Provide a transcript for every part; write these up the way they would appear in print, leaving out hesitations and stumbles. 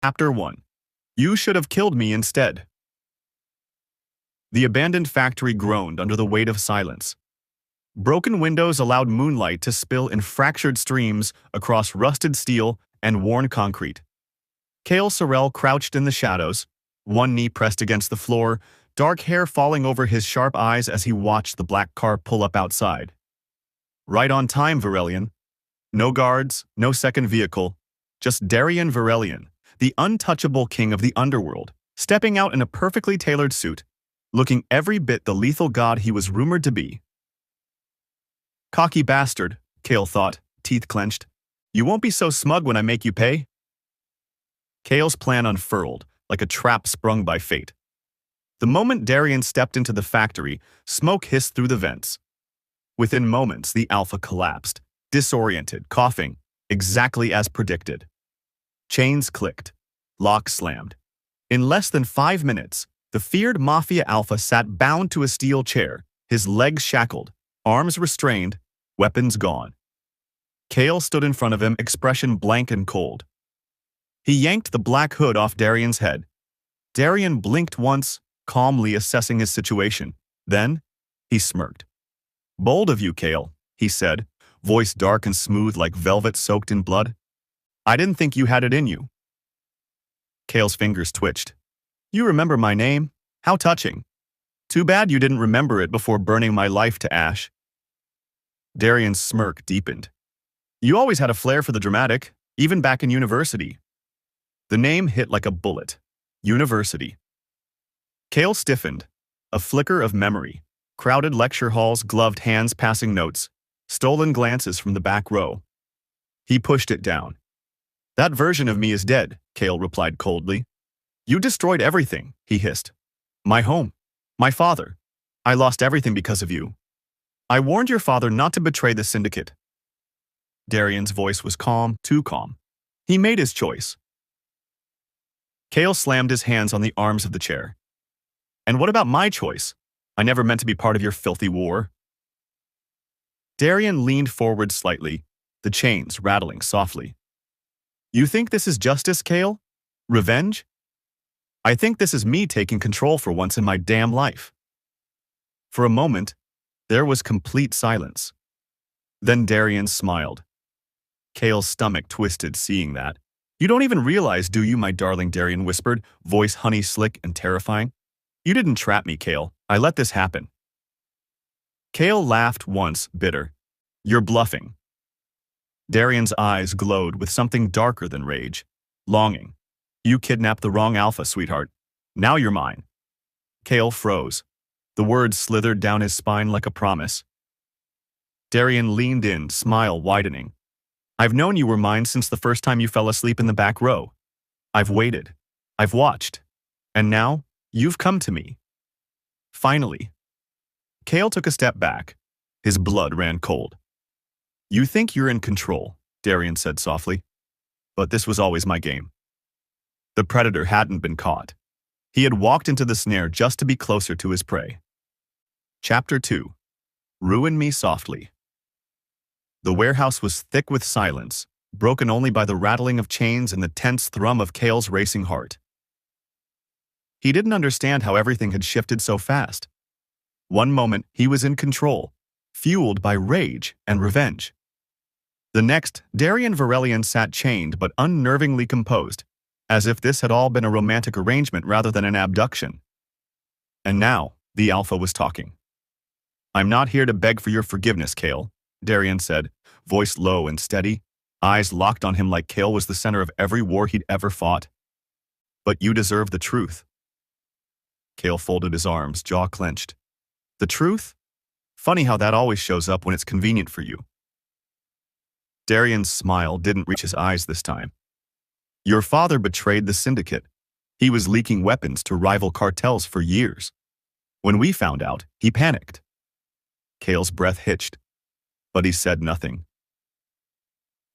Chapter 1. You should have killed me instead. The abandoned factory groaned under the weight of silence. Broken windows allowed moonlight to spill in fractured streams across rusted steel and worn concrete. Kale Sorrell crouched in the shadows, one knee pressed against the floor, dark hair falling over his sharp eyes as he watched the black car pull up outside. Right on time, Varelian. No guards, no second vehicle, just Darien Varelian, the untouchable king of the underworld, stepping out in a perfectly tailored suit, looking every bit the lethal god he was rumored to be. Cocky bastard, Kale thought, teeth clenched. You won't be so smug when I make you pay? Kale's plan unfurled, like a trap sprung by fate. The moment Darien stepped into the factory, smoke hissed through the vents. Within moments, the Alpha collapsed, disoriented, coughing, exactly as predicted. Chains clicked. Locks slammed. In less than 5 minutes, the feared Mafia Alpha sat bound to a steel chair, his legs shackled, arms restrained, weapons gone. Kale stood in front of him, expression blank and cold. He yanked the black hood off Darien's head. Darien blinked once, calmly assessing his situation. Then, he smirked. Bold of you, Kale, he said, voice dark and smooth like velvet soaked in blood. I didn't think you had it in you. Kale's fingers twitched. You remember my name? How touching. Too bad you didn't remember it before burning my life to ash. Darien's smirk deepened. You always had a flair for the dramatic, even back in university. The name hit like a bullet. University. Kale stiffened. A flicker of memory. Crowded lecture halls, gloved hands passing notes, stolen glances from the back row. He pushed it down. That version of me is dead, Kale replied coldly. You destroyed everything, he hissed. My home. My father. I lost everything because of you. I warned your father not to betray the syndicate. Darien's voice was calm, too calm. He made his choice. Kale slammed his hands on the arms of the chair. And what about my choice? I never meant to be part of your filthy war. Darien leaned forward slightly, the chains rattling softly. You think this is justice, Kale? Revenge? I think this is me taking control for once in my damn life. For a moment, there was complete silence. Then Darien smiled. Kale's stomach twisted seeing that. You don't even realize, do you, my darling, Darien whispered, voice honey slick and terrifying. You didn't trap me, Kale. I let this happen. Kale laughed once, bitter. You're bluffing. Darien's eyes glowed with something darker than rage. Longing. You kidnapped the wrong Alpha, sweetheart. Now you're mine. Kale froze. The words slithered down his spine like a promise. Darien leaned in, smile widening. I've known you were mine since the first time you fell asleep in the back row. I've waited. I've watched. And now, you've come to me. Finally. Kale took a step back. His blood ran cold. You think you're in control, Darien said softly. But this was always my game. The predator hadn't been caught. He had walked into the snare just to be closer to his prey. Chapter 2. Ruin Me Softly. The warehouse was thick with silence, broken only by the rattling of chains and the tense thrum of Kale's racing heart. He didn't understand how everything had shifted so fast. One moment, he was in control, fueled by rage and revenge. The next, Darien Varelian sat chained but unnervingly composed, as if this had all been a romantic arrangement rather than an abduction. And now, the Alpha was talking. I'm not here to beg for your forgiveness, Kale, Darien said, voice low and steady, eyes locked on him like Kale was the center of every war he'd ever fought. But you deserve the truth. Kale folded his arms, jaw clenched. The truth? Funny how that always shows up when it's convenient for you. Darien's smile didn't reach his eyes this time. Your father betrayed the syndicate. He was leaking weapons to rival cartels for years. When we found out, he panicked. Kale's breath hitched, but he said nothing.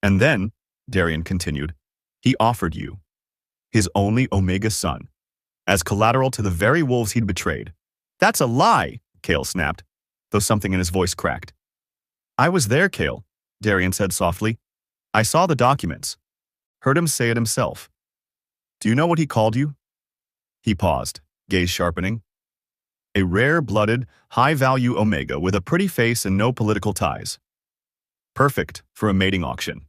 And then, Darien continued, he offered you, his only Omega son, as collateral to the very wolves he'd betrayed. That's a lie, Kale snapped, though something in his voice cracked. I was there, Kale, Darien said softly. I saw the documents. Heard him say it himself. Do you know what he called you? He paused, gaze sharpening. A rare-blooded, high-value omega with a pretty face and no political ties. Perfect for a mating auction.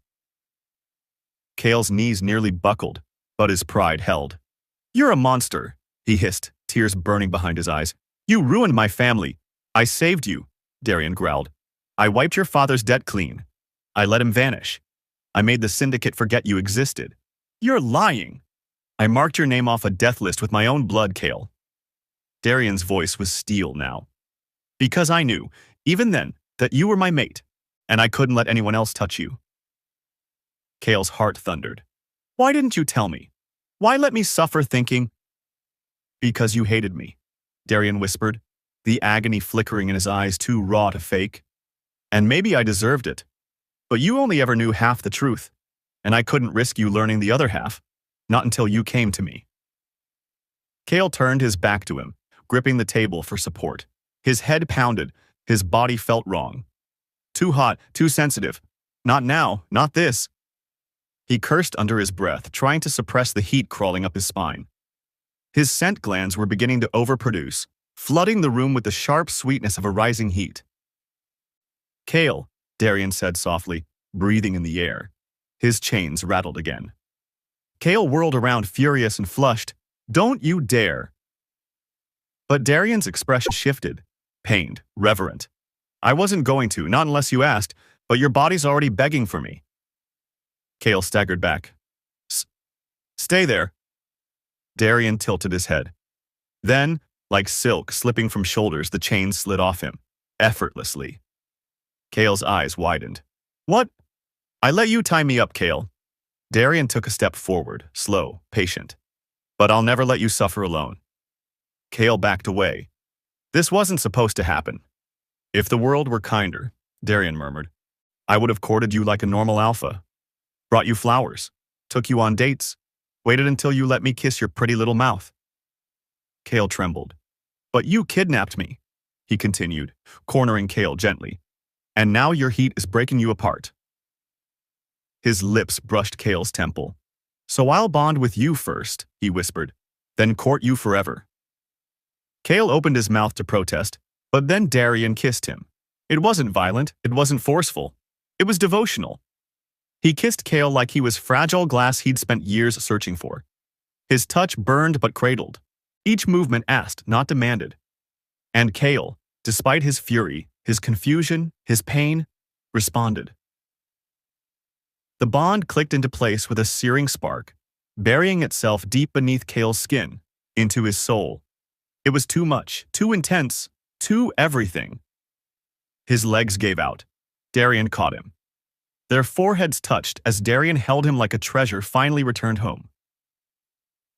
Kale's knees nearly buckled, but his pride held. You're a monster, he hissed, tears burning behind his eyes. You ruined my family. I saved you, Darian growled. I wiped your father's debt clean. I let him vanish. I made the syndicate forget you existed. You're lying. I marked your name off a death list with my own blood, Kale. Darian's voice was steel now. Because I knew, even then, that you were my mate, and I couldn't let anyone else touch you. Kale's heart thundered. Why didn't you tell me? Why let me suffer thinking? Because you hated me, Darian whispered, the agony flickering in his eyes too raw to fake. And maybe I deserved it. But you only ever knew half the truth, and I couldn't risk you learning the other half, not until you came to me. Kale turned his back to him, gripping the table for support. His head pounded, his body felt wrong. Too hot, too sensitive. Not now, not this. He cursed under his breath, trying to suppress the heat crawling up his spine. His scent glands were beginning to overproduce, flooding the room with the sharp sweetness of a rising heat. Kale, Darian said softly, breathing in the air. His chains rattled again. Kale whirled around, furious and flushed. Don't you dare. But Darian's expression shifted, pained, reverent. I wasn't going to, not unless you asked, but your body's already begging for me. Kale staggered back. Stay there. Darian tilted his head. Then, like silk slipping from shoulders, the chains slid off him, effortlessly. Kale's eyes widened. What? I let you tie me up, Kale. Darian took a step forward, slow, patient. But I'll never let you suffer alone. Kale backed away. This wasn't supposed to happen. If the world were kinder, Darian murmured, I would have courted you like a normal alpha. Brought you flowers, took you on dates, waited until you let me kiss your pretty little mouth. Kale trembled. But you kidnapped me, he continued, cornering Kale gently. And now your heat is breaking you apart. His lips brushed Kale's temple. So I'll bond with you first, he whispered, then court you forever. Kale opened his mouth to protest, but then Darian kissed him. It wasn't violent, it wasn't forceful. It was devotional. He kissed Kale like he was fragile glass he'd spent years searching for. His touch burned but cradled. Each movement asked, not demanded. And Kale, despite his fury, his confusion, his pain, responded. The bond clicked into place with a searing spark, burying itself deep beneath Kale's skin, into his soul. It was too much, too intense, too everything. His legs gave out. Darian caught him. Their foreheads touched as Darian held him like a treasure finally returned home.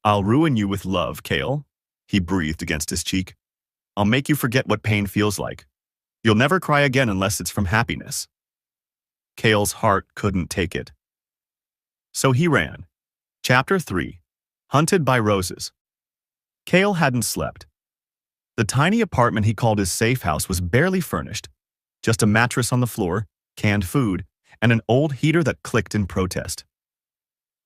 I'll ruin you with love, Kale, he breathed against his cheek. I'll make you forget what pain feels like. You'll never cry again unless it's from happiness. Kale's heart couldn't take it. So he ran. Chapter 3. Hunted by Roses. Kale hadn't slept. The tiny apartment he called his safe house was barely furnished. Just a mattress on the floor, canned food, and an old heater that clicked in protest.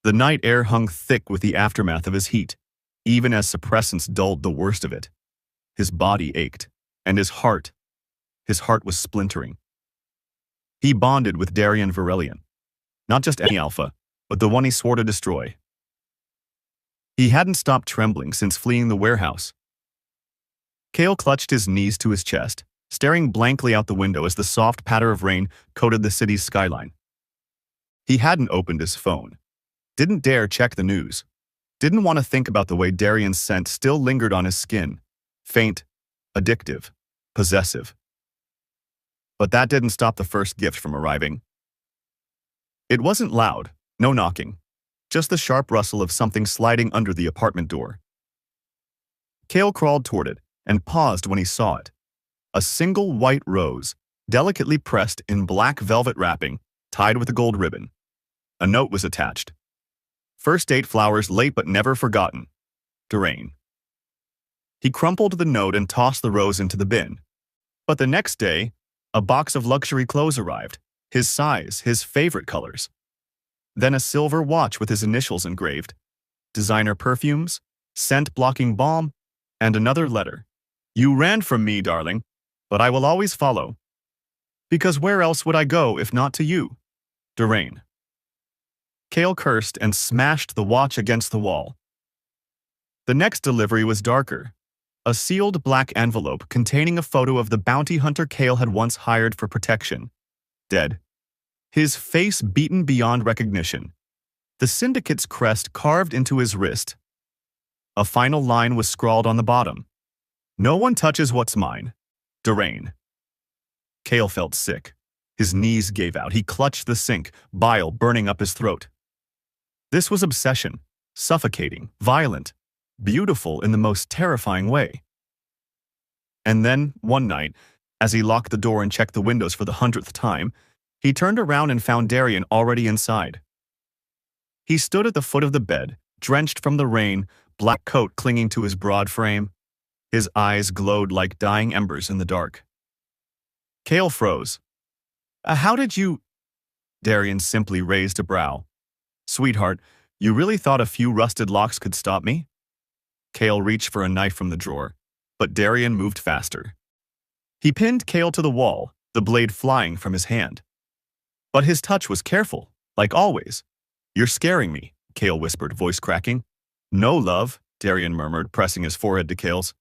The night air hung thick with the aftermath of his heat, even as suppressants dulled the worst of it. His body ached, and his heart was splintering. He bonded with Darian Varelian. Not just any alpha, but the one he swore to destroy. He hadn't stopped trembling since fleeing the warehouse. Kale clutched his knees to his chest, staring blankly out the window as the soft patter of rain coated the city's skyline. He hadn't opened his phone, didn't dare check the news, didn't want to think about the way Darian's scent still lingered on his skin, faint, addictive, possessive. But that didn't stop the first gift from arriving. It wasn't loud, no knocking, just the sharp rustle of something sliding under the apartment door. Kale crawled toward it and paused when he saw it. A single white rose, delicately pressed in black velvet wrapping, tied with a gold ribbon. A note was attached. First date flowers late but never forgotten. Durain. He crumpled the note and tossed the rose into the bin. But the next day, a box of luxury clothes arrived, his size, his favorite colors. Then a silver watch with his initials engraved. designer perfumes, scent-blocking balm, and another letter. You ran from me, darling, but I will always follow. Because where else would I go if not to you? Durain. Kale cursed and smashed the watch against the wall. The next delivery was darker. A sealed black envelope containing a photo of the bounty hunter Kale had once hired for protection. Dead. His face beaten beyond recognition. The syndicate's crest carved into his wrist. A final line was scrawled on the bottom. No one touches what's mine. Durain. Kale felt sick. His knees gave out. He clutched the sink, bile burning up his throat. This was obsession, suffocating, violent, beautiful in the most terrifying way. And then, one night, as he locked the door and checked the windows for the 100th time, he turned around and found Darian already inside. He stood at the foot of the bed, drenched from the rain, black coat clinging to his broad frame. His eyes glowed like dying embers in the dark. Kale froze. How did you—" Darian simply raised a brow. "Sweetheart, you really thought a few rusted locks could stop me?" Kale reached for a knife from the drawer, but Darian moved faster. He pinned Kale to the wall, the blade flying from his hand. But his touch was careful, like always. "You're scaring me," Kale whispered, voice cracking. "No, love," Darian murmured, pressing his forehead to Kale's.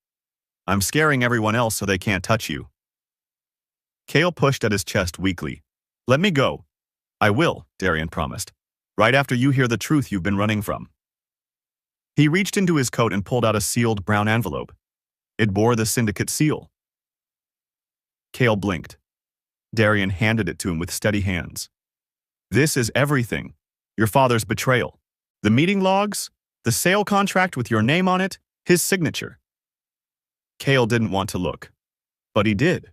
"I'm scaring everyone else so they can't touch you." Kale pushed at his chest weakly. "Let me go." "I will," Darian promised. "Right after you hear the truth you've been running from." He reached into his coat and pulled out a sealed brown envelope. It bore the syndicate seal. Kale blinked. Darian handed it to him with steady hands. "This is everything. Your father's betrayal. The meeting logs, the sale contract with your name on it, his signature." Kale didn't want to look, but he did.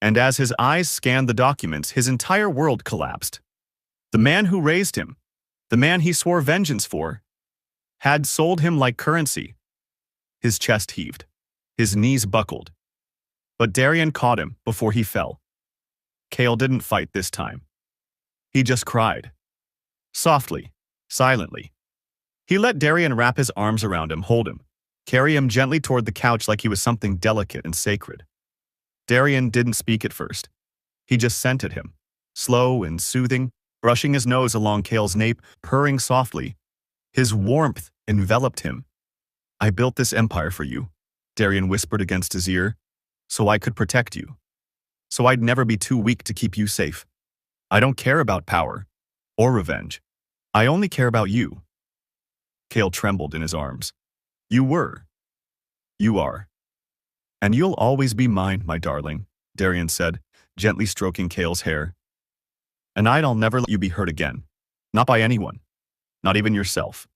And as his eyes scanned the documents, his entire world collapsed. The man who raised him, the man he swore vengeance for, had sold him like currency. His chest heaved. His knees buckled. But Darian caught him before he fell. Kale didn't fight this time. He just cried. Softly, silently. He let Darian wrap his arms around him, hold him, carry him gently toward the couch like he was something delicate and sacred. Darian didn't speak at first. He just scented him, slow and soothing, brushing his nose along Kale's nape, purring softly. His warmth enveloped him. "I built this empire for you," Darian whispered against his ear, "so I could protect you. So I'd never be too weak to keep you safe. I don't care about power or revenge. I only care about you." Kale trembled in his arms. "You were. You are. And you'll always be mine, my darling," Darian said, gently stroking Kale's hair. "And I'll never let you be hurt again. Not by anyone. Not even yourself."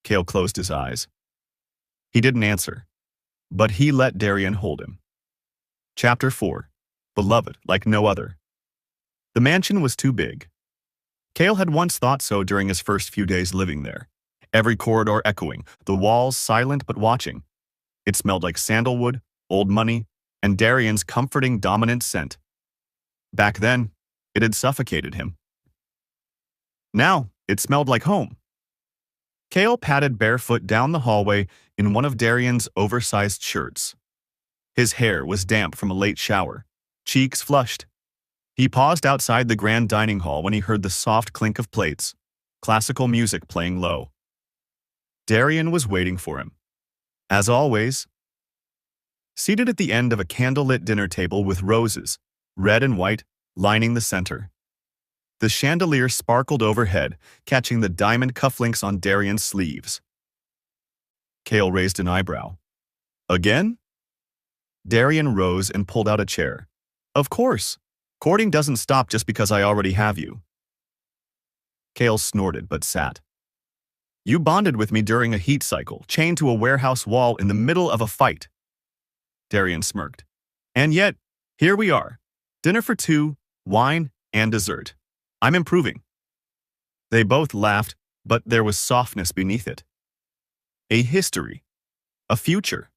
Kale closed his eyes. He didn't answer, but he let Darian hold him. Chapter 4. Beloved like no other. The mansion was too big. Kale had once thought so during his first few days living there. Every corridor echoing, the walls silent but watching. It smelled like sandalwood, old money, and Darian's comforting dominant scent. Back then, it had suffocated him. Now, it smelled like home. Kale padded barefoot down the hallway in one of Darian's oversized shirts. His hair was damp from a late shower, cheeks flushed. He paused outside the grand dining hall when he heard the soft clink of plates, classical music playing low. Darian was waiting for him. As always, seated at the end of a candlelit dinner table with roses, red and white, lining the center. The chandelier sparkled overhead, catching the diamond cufflinks on Darian's sleeves. Kale raised an eyebrow. "Again?" Darian rose and pulled out a chair. "Of course. Courting doesn't stop just because I already have you." Kale snorted but sat. "You bonded with me during a heat cycle, chained to a warehouse wall in the middle of a fight." Darian smirked. "And yet, here we are. Dinner for two, wine, and dessert. I'm improving." They both laughed, but there was softness beneath it. A history. A future.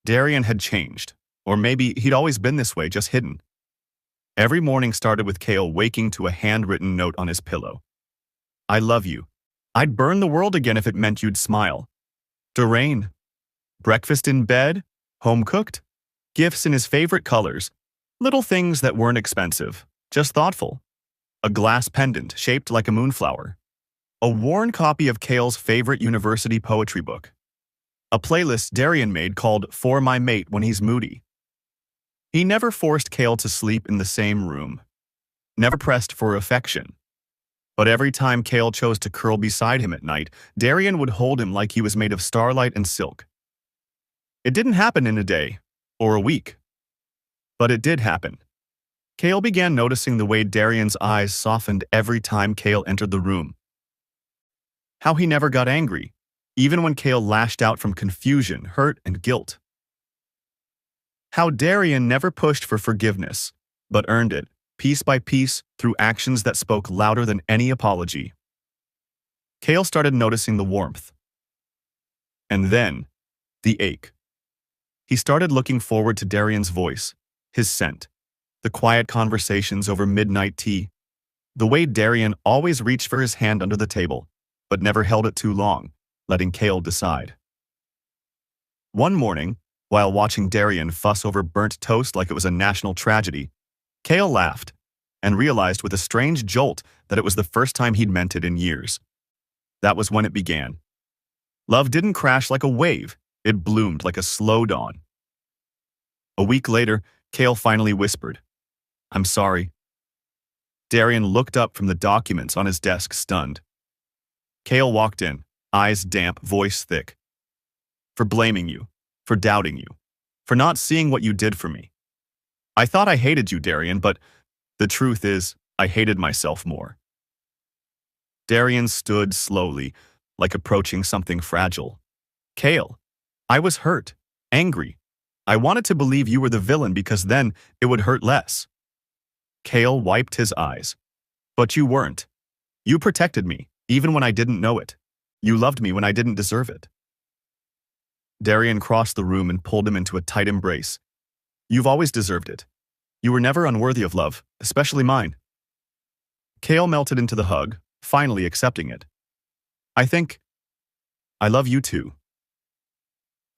Darian had changed, or maybe he'd always been this way, just hidden. Every morning started with Kale waking to a handwritten note on his pillow. "I love you. I'd burn the world again if it meant you'd smile. Durain. Breakfast in bed, home-cooked, gifts in his favorite colors, little things that weren't expensive, just thoughtful. A glass pendant shaped like a moonflower. A worn copy of Kale's favorite university poetry book. A playlist Darian made called For My Mate When He's Moody. He never forced Kale to sleep in the same room. Never pressed for affection. But every time Kale chose to curl beside him at night, Darian would hold him like he was made of starlight and silk. It didn't happen in a day, or a week. But it did happen. Kale began noticing the way Darian's eyes softened every time Kale entered the room. How he never got angry, even when Kale lashed out from confusion, hurt, and guilt. How Darian never pushed for forgiveness, but earned it, piece by piece, through actions that spoke louder than any apology. Kale started noticing the warmth. And then, the ache. He started looking forward to Darian's voice, his scent, the quiet conversations over midnight tea, the way Darian always reached for his hand under the table, but never held it too long, letting Kale decide. One morning, while watching Darian fuss over burnt toast like it was a national tragedy, Kale laughed and realized with a strange jolt that it was the first time he'd meant it in years. That was when it began. Love didn't crash like a wave, it bloomed like a slow dawn. A week later, Kale finally whispered, "I'm sorry." Darian looked up from the documents on his desk, stunned. Kale walked in, eyes damp, voice thick. "For blaming you, for doubting you, for not seeing what you did for me. I thought I hated you, Darian, but the truth is, I hated myself more." Darian stood slowly, like approaching something fragile. "Kale, I was hurt, angry. I wanted to believe you were the villain because then it would hurt less." Kale wiped his eyes. "But you weren't. You protected me, even when I didn't know it. You loved me when I didn't deserve it." Darian crossed the room and pulled him into a tight embrace. "You've always deserved it. You were never unworthy of love, especially mine." Kale melted into the hug, finally accepting it. I love you too."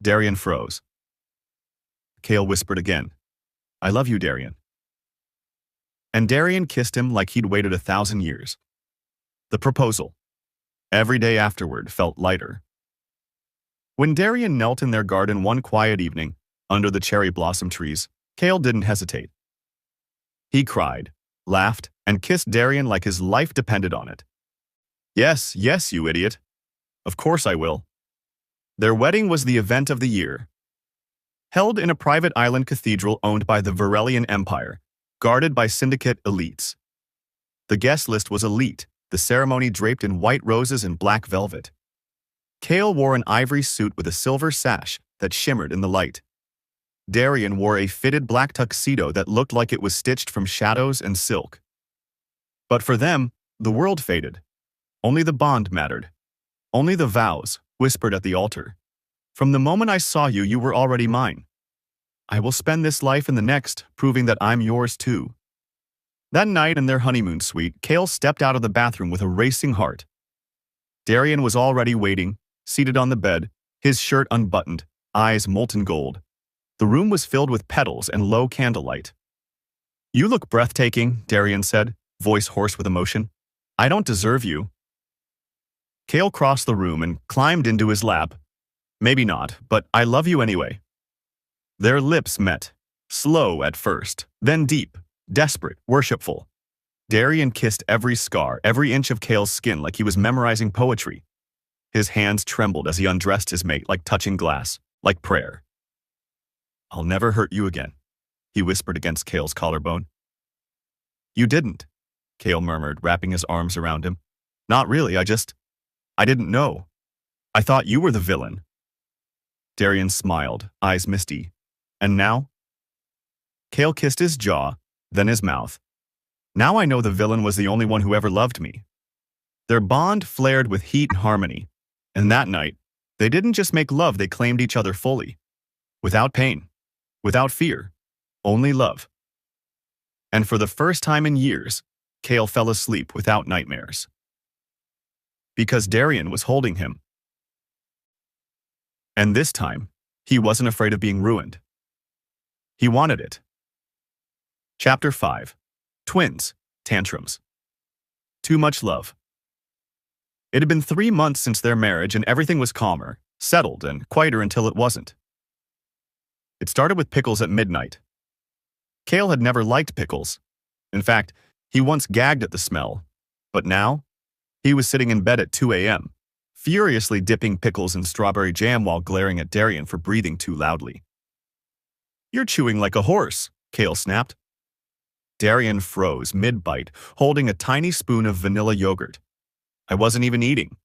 Darian froze. Kale whispered again, "I love you, Darian." And Darian kissed him like he'd waited 1,000 years. The proposal. Every day afterward felt lighter. When Darian knelt in their garden one quiet evening, under the cherry blossom trees, Kale didn't hesitate. He cried, laughed, and kissed Darian like his life depended on it. "Yes, yes, you idiot. Of course I will." Their wedding was the event of the year. Held in a private island cathedral owned by the Varelian Empire, guarded by syndicate elites. The guest list was elite, the ceremony draped in white roses and black velvet. Kale wore an ivory suit with a silver sash that shimmered in the light. Darian wore a fitted black tuxedo that looked like it was stitched from shadows and silk. But for them, the world faded. Only the bond mattered. Only the vows, whispered at the altar. "From the moment I saw you, you were already mine. I will spend this life and the next, proving that I'm yours too." That night in their honeymoon suite, Kale stepped out of the bathroom with a racing heart. Darian was already waiting, seated on the bed, his shirt unbuttoned, eyes molten gold. The room was filled with petals and low candlelight. "You look breathtaking," Darian said, voice hoarse with emotion. "I don't deserve you." Kale crossed the room and climbed into his lap. "Maybe not, but I love you anyway." Their lips met, slow at first, then deep, desperate, worshipful. Darian kissed every scar, every inch of Kale's skin like he was memorizing poetry. His hands trembled as he undressed his mate like touching glass, like prayer. "I'll never hurt you again," he whispered against Kale's collarbone. "You didn't," Kale murmured, wrapping his arms around him. "Not really, I didn't know. I thought you were the villain." Darian smiled, eyes misty. "And now?" Kale kissed his jaw, then his mouth. "Now I know the villain was the only one who ever loved me." Their bond flared with heat and harmony, and that night, they didn't just make love, they claimed each other fully. Without pain, without fear, only love. And for the first time in years, Kale fell asleep without nightmares. because Darian was holding him. And this time, he wasn't afraid of being ruined. He wanted it. Chapter 5. Twins. Tantrums. Too much love. It had been 3 months since their marriage and everything was calmer, settled, and quieter until it wasn't. It started with pickles at midnight. Cale had never liked pickles. In fact, he once gagged at the smell. But now, he was sitting in bed at 2 a.m., furiously dipping pickles in strawberry jam while glaring at Darian for breathing too loudly. "You're chewing like a horse," Cale snapped. Darian froze mid-bite, holding a tiny spoon of vanilla yogurt. "I wasn't even eating."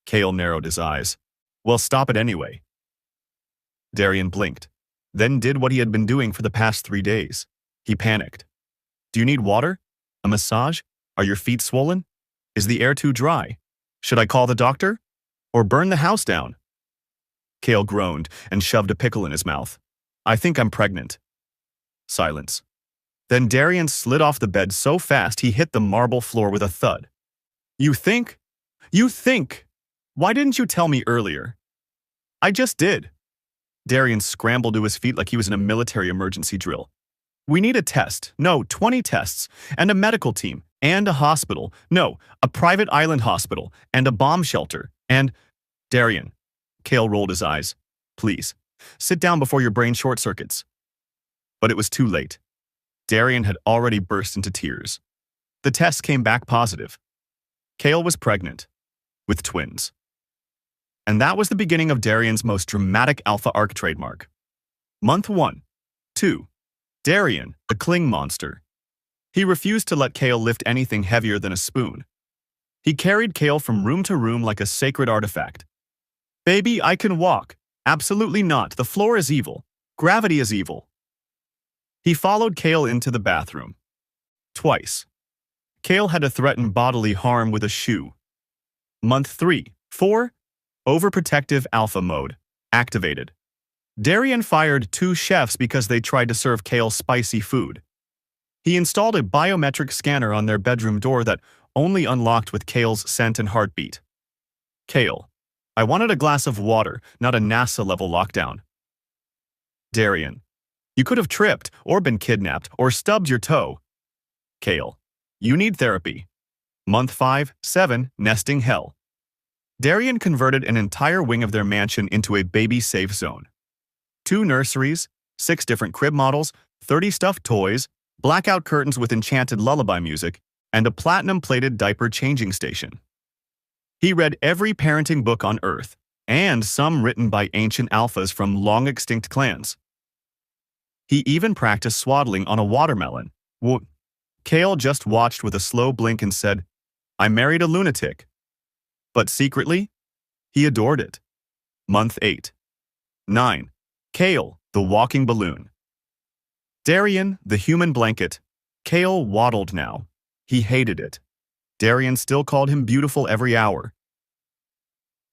Cale narrowed his eyes. "Well, stop it anyway." Darian blinked, then did what he had been doing for the past 3 days. He panicked. "Do you need water? A massage? Are your feet swollen? Is the air too dry? Should I call the doctor? Or burn the house down?" Cale groaned and shoved a pickle in his mouth. "I think I'm pregnant." Silence. Then Darian slid off the bed so fast he hit the marble floor with a thud. You think? Why didn't you tell me earlier?" "I just did." Darian scrambled to his feet like he was in a military emergency drill. "We need a test. No, 20 tests. And a medical team. And a hospital. No, a private island hospital. And a bomb shelter. And—" "Darian." Cale rolled his eyes. "Please, sit down before your brain short-circuits." But it was too late. Darian had already burst into tears. The test came back positive. Cale was pregnant. With twins. And that was the beginning of Darian's most dramatic alpha arc trademark. Month 1. 2. Darian, the cling monster. He refused to let Cale lift anything heavier than a spoon. He carried Cale from room to room like a sacred artifact. "Baby, I can walk." "Absolutely not. The floor is evil. Gravity is evil." He followed Cale into the bathroom. Twice. Cale had to threaten bodily harm with a shoe. Month 3. 4. Overprotective alpha mode. Activated. Darian fired 2 chefs because they tried to serve Cale spicy food. He installed a biometric scanner on their bedroom door that only unlocked with Cale's scent and heartbeat. "Cale, I wanted a glass of water, not a NASA-level lockdown." Darian, "You could have tripped, or been kidnapped, or stubbed your toe." Cale, "You need therapy." Month 5, 7, nesting hell. Darian converted an entire wing of their mansion into a baby-safe zone. 2 nurseries, 6 different crib models, 30 stuffed toys, blackout curtains with enchanted lullaby music, and a platinum-plated diaper changing station. He read every parenting book on Earth, and some written by ancient alphas from long-extinct clans. He even practiced swaddling on a watermelon. Cale just watched with a slow blink and said, "I married a lunatic." But secretly, he adored it. Month 8. 9. Cale, the walking balloon. Darian, the human blanket. Cale waddled now. He hated it. Darian still called him beautiful every hour.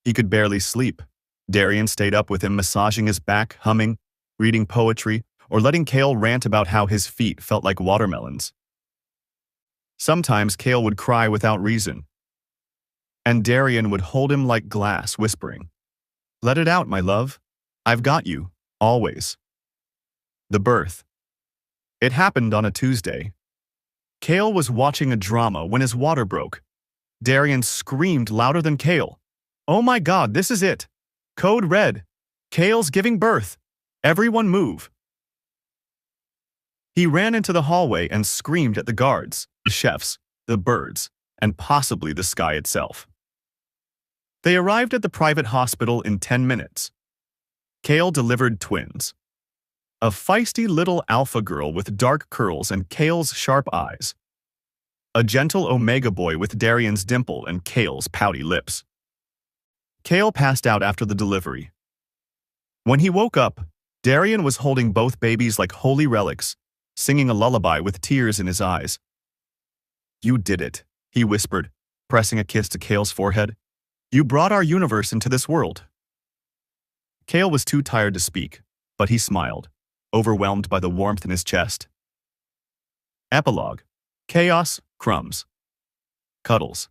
He could barely sleep. Darian stayed up with him, massaging his back, humming, reading poetry, or letting Cale rant about how his feet felt like watermelons. Sometimes Cale would cry without reason, and Darian would hold him like glass, whispering, "Let it out, my love. I've got you, always." The birth. It happened on a Tuesday. Cale was watching a drama when his water broke. Darian screamed louder than Cale. "Oh my God, this is it. Code red. Cale's giving birth. Everyone move." He ran into the hallway and screamed at the guards, the chefs, the birds, and possibly the sky itself. They arrived at the private hospital in 10 minutes. Cale delivered twins. A feisty little alpha girl with dark curls and Cale's sharp eyes. A gentle omega boy with Darian's dimple and Cale's pouty lips. Cale passed out after the delivery. When he woke up, Darian was holding both babies like holy relics, singing a lullaby with tears in his eyes. "You did it," he whispered, pressing a kiss to Cale's forehead. "You brought our universe into this world." Cale was too tired to speak, but he smiled, overwhelmed by the warmth in his chest. Epilogue. Chaos, crumbs. Cuddles.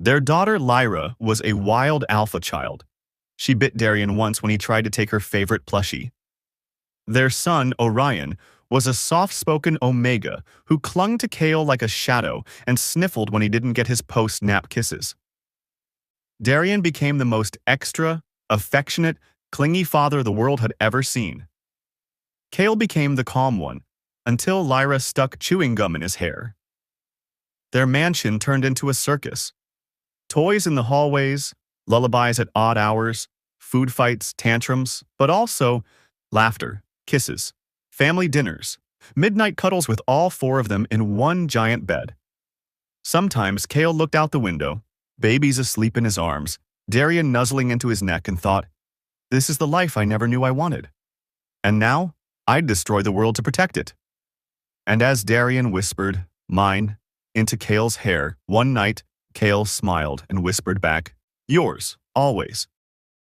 Their daughter Lyra was a wild alpha child. She bit Darian once when he tried to take her favorite plushie. Their son, Orion, was a soft-spoken Omega who clung to Kale like a shadow and sniffled when he didn't get his post-nap kisses. Darian became the most extra, affectionate, clingy father the world had ever seen. Kale became the calm one, until Lyra stuck chewing gum in his hair. Their mansion turned into a circus. Toys in the hallways, lullabies at odd hours, food fights, tantrums, but also laughter, kisses, family dinners, midnight cuddles with all four of them in one giant bed. Sometimes Kale looked out the window, babies asleep in his arms, Darian nuzzling into his neck, and thought, "This is the life I never knew I wanted. And now, I'd destroy the world to protect it." And as Darian whispered, "Mine," into Kale's hair, one night, Kale smiled and whispered back, "Yours, always."